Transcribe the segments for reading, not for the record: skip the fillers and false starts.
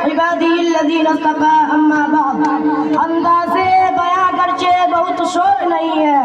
عبادی الذین اصطفیٰ اما بعد. انداز بیاں گرچہ بہت شوق نہیں ہے،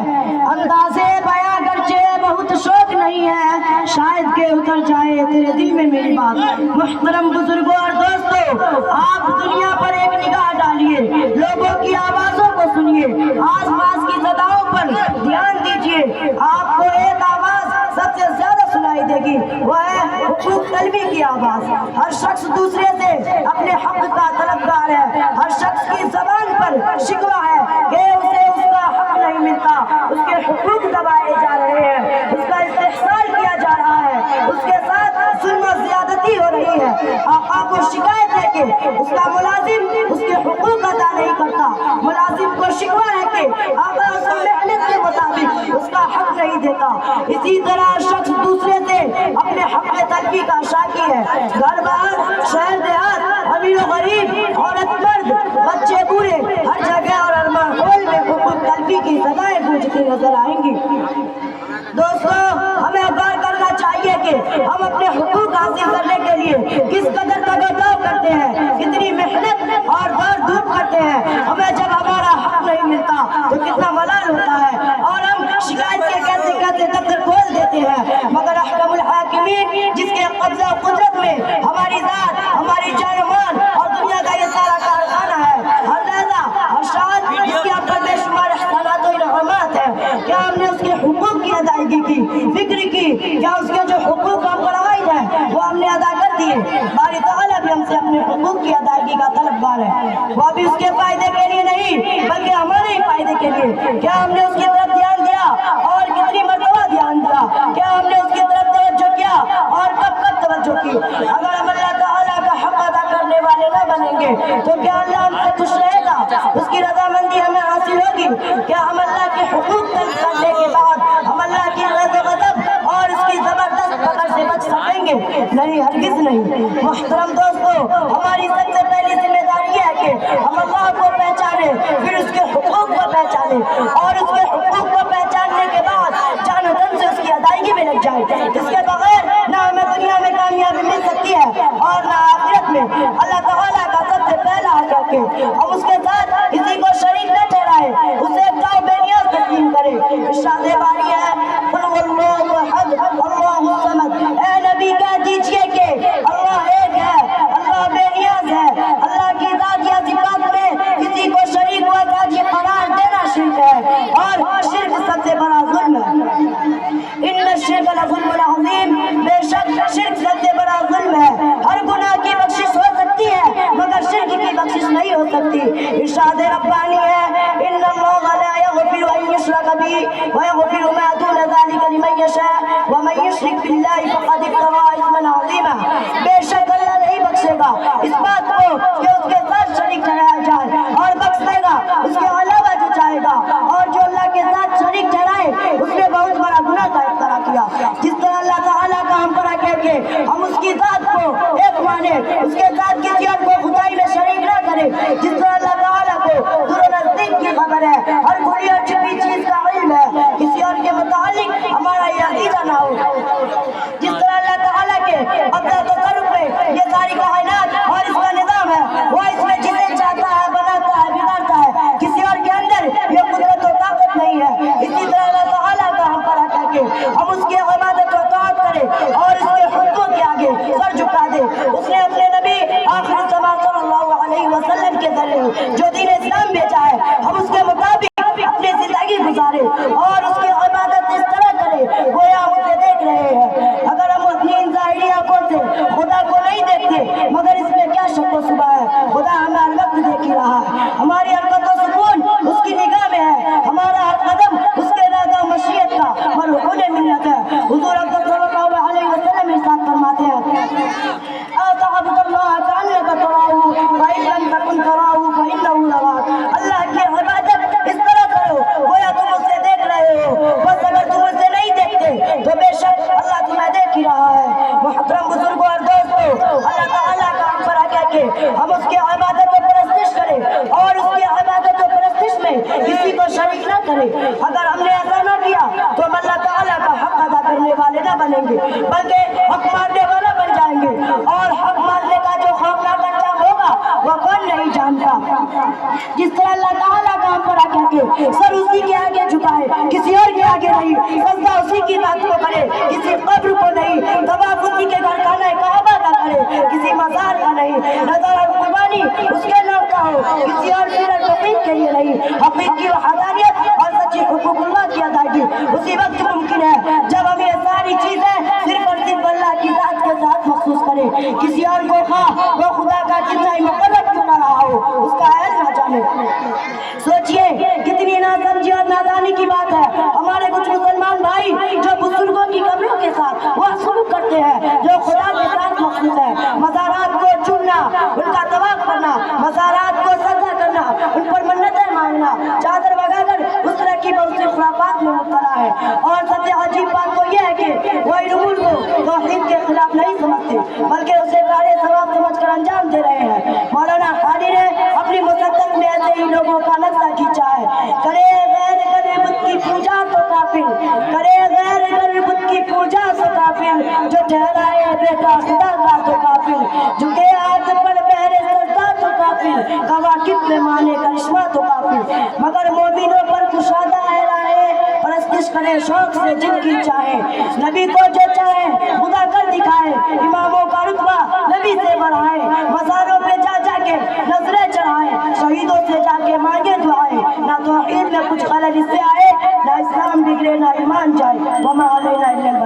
انداز بیاں گرچہ بہت شوق نہیں ہے، شاید کہ اتر جائے تیرے دل میں میری بات. محترم بزرگوں اور دوستوں، آپ دنیا پر ایک نگاہ ڈالیے، لوگوں کی آوازوں کو سنیے، آس پاس کی صداؤں پر دھیان دیجیے. آپ کو ایک آواز سب سے زیادہ سنائی دے گی، وہ ہے حقوق طلبی کی آواز. ہر شخص دوسرے سے اپنے حق کا طلبگار ہے، ہر شخص کی زبان پر شکوہ ہے کہ اسے اس کا حق نہیں ملتا، اس کے حقوق دبائے جا رہے ہیں، اس کا استحصال کیا جا رہا ہے، اس کے ساتھ ظلم و زیادتی ہو رہی ہے. آقا کو شکایت ہے کہ اس کا ملازم اس کے حقوق ادا نہیں کرتا، ملازم کو شکوہ ہے کہ آقا اس کو محنت کے مطابق اس کا حق نہیں دیتا. اسی طرح شخص دوسرے سے اپنے حق طلبی کا شاکی ہے. گھر باہر، شہر دیہات، امیر و غریب، عورت مرد، بچے بوڑھے، ہر جگہ اور ہر ماحول میں حقوق طلبی کی صدائیں گونجتی نظر آئیں گی. دوستو، ہمیں غور کرنا چاہیے کہ ہم اپنے حقوق حاصل کرنے کے لیے کس قدر تگاؤ کرتے ہیں، کتنی محنت اور دوڑ دھوپ کرتے ہیں. ہمیں جب ہمارا حق نہیں ملتا تو کتنا ملال ہوتا ہے اور ہم شکایت کے کہتے کہتے دفتر کھول دیتے ہیں. مگر احکم الحاکمین، جس کے قبضہ و قدرت میں ہماری ذات، ہماری جان و مال اور دنیا کا یہ سارا کارخانہ ہے، ہر لحظہ ہر شان جس کے ہم پر بے شمار احسانات و انعامات ہیں، کیا ہم نے اس کے حقوق کی ادائیگی کی، فکر کی؟ کیا اس کے جو حقوق ہم پر عائد ہیں وہ ہم نے ادا کر دیے؟ باری تعالیٰ بھی ہم سے اپنے حقوق کی ادائیگی کا طلبگار ہے، وہ بھی اس کے فائدے کے لیے نہیں بلکہ ہمارے ہی فائدے کے لیے. کیا ہم نے اس کی طرف دھیان دیا اور کتنی مرتبہ دھیان دیا؟ کیا ہم نے اس کی طرف توجہ کیا اور کب کب توجہ کی؟ اگر ہم اللہ تعالیٰ کا حق ادا کرنے والے نہ بنیں گے تو کیا اللہ ہم سے خوش رہے گا؟ اس کی رضامندی ہمیں حاصل ہوگی؟ کیا ہم اللہ کے حقوق طلب کرنے کے بعد ہم اللہ کی غضب اور اس کی زبردست پکڑ سے بچ سکیں گے؟ نہیں، ہرگز نہیں. محترم دوستو، ہماری سب سے پہلی ذمہ داری یہ ہے کہ ہم اللہ کو پہچانے، پھر اس کے حقوق کو پہچانے اور اس کے حقوق کو پہچاننے کے بعد جان و تن سے اس کی ادائیگی میں لگ جائے. اس کے بغیر نہ ہمیں دنیا میں کامیابی مل سکتی ہے اور نہ آخرت میں. اللہ تعالیٰ کا سب سے پہلا حق ہے کہ ہم اس کے ساتھ کسی کو شریک نہ ٹھہرائیں، اسے گاؤں بے نیاز تسلیم کریں. ارشاد باری ہے، قل هو اللہ احد اللہ الصمد. اے نبی کہہ دیجئے کہ اللہ ایک ہے، اللہ بے نیاز ہے. اللہ کی ذات یا صفات میں کسی کو شریک و ساجی قرار دینا شرک ہے اور شرک سب سے بڑا ظلم ہے. ان الشرک لظلم عظیم، بے شک شرک سب سے بڑا ظلم ہے. ہر گناہ کی بخشش ہو سکتی ہے مگر شرک کی بخشش نہیں ہو سکتی. ارشاد ربانی ہے، ان اللہ لا یغفر ان یشرک به ویغفر ما دون ذلک لمن یشاء ومن یشرک باللہ فقد افتری اثما عظیما. بے شک اللہ نہیں بخشے گا اس بات کو کہ اس کے ساتھ شریک ٹھہرایا جائے، اور بخش دے گا اس کے علاوہ جو چاہے گا. اور جو اللہ کے ساتھ شریک ٹھہرائے اس نے بہت بڑا گناہ کا ارتکاب کیا. جس طرح اللہ تعالیٰ کا ہم پر کہہ کے ہم اس کی ذات کو ایک مانے، اس کے ساتھ کسی اور کو خدائی میں شریک نہ کرے. جس طرح اللہ تعالیٰ کو دور و نزدیک کی خبر ہے، ہر کھلی اور چھپی چیز کا علم ہے، کسی اور کے متعلق ہمارا یہ عقیدہ نہ ہو. جس طرح اللہ تعالیٰ کے اپنا تصرف میں یہ ساری کائنات اور اس کا نظام ہے، وہ اس میں جسے چاہتا ہے بناتا ہے، بگاڑتا ہے. کسی اور کے اندر یہ قدرت و طاقت نہیں ہے. اسی طرح اللہ تعالیٰ کا ہم پر کہہ کے ہم اس کی عبادت و اطاعت کریں اور اس کے حقوق کے آگے سر جھکا دیں. اس نے اپنے نبی آخر الزمان صلی اللہ علیہ وسلم کے ذریعے جو دین اسلام بھیجا ہے، ہم اس کے مطابق اپنی زندگی گزارے اور اس کی عبادت اس طرح کرے گویا ہم اسے دیکھ رہے ہیں. اگر ہم اپنی ان ظاہری آنکھوں سے خدا کو نہیں دیکھتے مگر اس میں کیا شک و شبہ ہے، خدا ہمیں ہر وقت دیکھ ہی رہا ہے. ہماری حرکت و سکون اس کی نگاہ میں ہے، ہمارا ہر قدم اس کے ارادہ و مشیت کا مرہون منت ہے. حضور اکرم صلی اللہ علیہ وسلم ارشاد فرماتے ہیں، اعبد اللہ کانک تراہ فإن لم تکن تراہ فإنہ یراک. اللہ کی عبادت اس طرح کرو گویا تم اسے دیکھ رہے ہو، بس اگر تم اسے نہیں دیکھتے تو بے شک اللہ تمہیں دیکھ ہی رہا ہے. محترم بزرگوں اور دوستوں، اللہ تعالیٰ کا ہم پر کہہ کے ہم اس کی عبادت و پرستش کریں اور اس کی عبادت و پرستش میں کسی کو شریک نہ کریں. اگر ہم نے ایسا نہ کیا تو ہم اللہ تعالیٰ کا حق ادا کرنے والے نہ بنیں گے بلکہ حق ماننے والا بن جائیں گے. اور حق ماننے کا جو خوفناک انجام ہوگا وہ کون نہیں جانتا. جس طرح اللہ تعالیٰ کا ہم پر آ کے سر اسی کے آگے جھکائے, کسی اور کے آگے نہیں, سجدہ اسی کی ذات کو کرے, کسی قبر کو نہیں, طواف اسی کے گھر خانہ کعبہ کا کرے, کسی مزار کا نہیں, نظر اور قربانی اس کے نام کا ہو, کسی اور پیر فقیر کے لیے نہیں. حقیقی وحدانیت اور سچی حقوق اللہ کی ادائیگی اسی وقت ممکن ہے جب ہم یہ ساری چیزیں صرف اور صرف اللہ کی ذات کے ساتھ مخصوص کریں. کسی اور کو خواہ وہ خدا کا کتنا ہی مقرب کیوں نہ رہا ہو, اس کا علم نہ جانے. سوچئے کتنی ناسمجھی اور نادانی کی بات ہے. ہمارے کچھ مسلمان بھائی جو بزرگوں کی قبروں کے ساتھ وہ سلوک کرتے ہیں جو خدا کے ساتھ مخصوص ہے. مزارات کو چومنا, ان کا طواف کرنا, مزارات کو سجدہ کرنا, ان پر منتیں مانگنا, چادر بگا کر اس طرح کی بہت سی خرافات میں مبتلا ہے. اور سب سے عجیب بات تو یہ ہے کہ وہ ان امور کو توحید کے خلاف نہیں سمجھتے بلکہ اسے کارِ ثواب سمجھ کر انجام دے رہے ہیں. مولانا حالی نے اپنی مصدق میں ایسے ہی لوگوں کا نقشہ کھینچا ہے. کرے غیر گر بت کی پوجا تو کافر, کرے غیر گر بت کی پوجا تو کافر, جو ٹھہرائے بیٹا خدا کا تو کافر, جھکے ہاتھ پر پہرے سجدہ تو کافر, کواکب میں مانے کرشمہ تو کافر. مگر مومنوں پر کشادہ ہے راہیں, پرستش کرے شوق سے جن کی چاہے, نبی کو جو چاہے خدا کر دکھائے, اماموں کا رتبہ نبی سے بڑھائے, مزاروں پہ جا جا کے نظریں چڑھائے, شہیدوں سے جا کے مانگے دعائیں. نہ توحید میں کچھ خلل اس سے آئے, نہ اسلام بگڑے نہ ایمان جائے. وما علینا الا البلاغ.